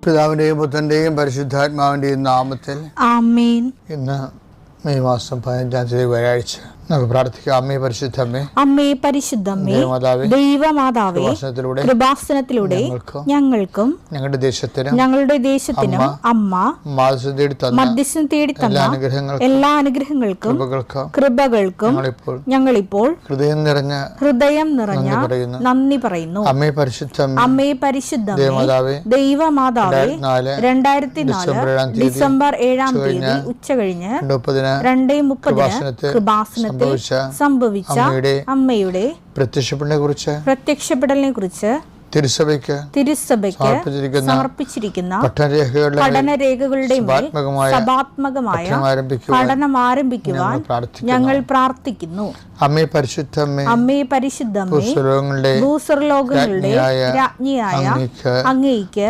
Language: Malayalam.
പിതാവിന്റെയും പുത്രന്റെയും പരിശുദ്ധാത്മാവിന്റെയും നാമത്തിൽ ആമേൻ. ഇന്ന് മെയ് മാസം 15-ാം തീയതി വ്യാഴാഴ്ച. നമുക്ക് പ്രാർത്ഥിക്കാം. അമ്മേ പരിശുദ്ധമ്മേ, അമ്മേ പരിശുദ്ധമ്മേ, ദൈവമാതാവേ, കൃപാസനത്തിലൂടെ ഞങ്ങൾക്കും ഞങ്ങളുടെ ദേശത്തിനും അമ്മ മധ്യസ്ഥം തേടി തന്ന എല്ലാ അനുഗ്രഹങ്ങൾക്കും കൃപകൾക്കും ഞങ്ങളിപ്പോൾ ഹൃദയം നിറഞ്ഞ നന്ദി പറയുന്നു. അമ്മേ പരിശുദ്ധമ്മേ, ദൈവമാതാവേ, 2004 ഡിസംബർ 7-ാം തീയതി ഉച്ചകഴിഞ്ഞ് 2:30 കൃപാസനത്തിൽ സംഭവിച്ച അമ്മയുടെ പ്രത്യക്ഷപ്പെടലിനെ കുറിച്ച് തിരുസഭയ്ക്ക് സമർപ്പിച്ചിരിക്കുന്ന പഠനരേഖകളുടെ സഭാത്മകമായ പഠനം ആരംഭിക്കുവാൻ ഞങ്ങൾ പ്രാർത്ഥിക്കുന്നു. അമ്മേ പരിശുദ്ധമ്മേ, ഭൂസ്വർലോകങ്ങളുടെ രാജ്ഞിയായ അങ്ങേയ്ക്ക്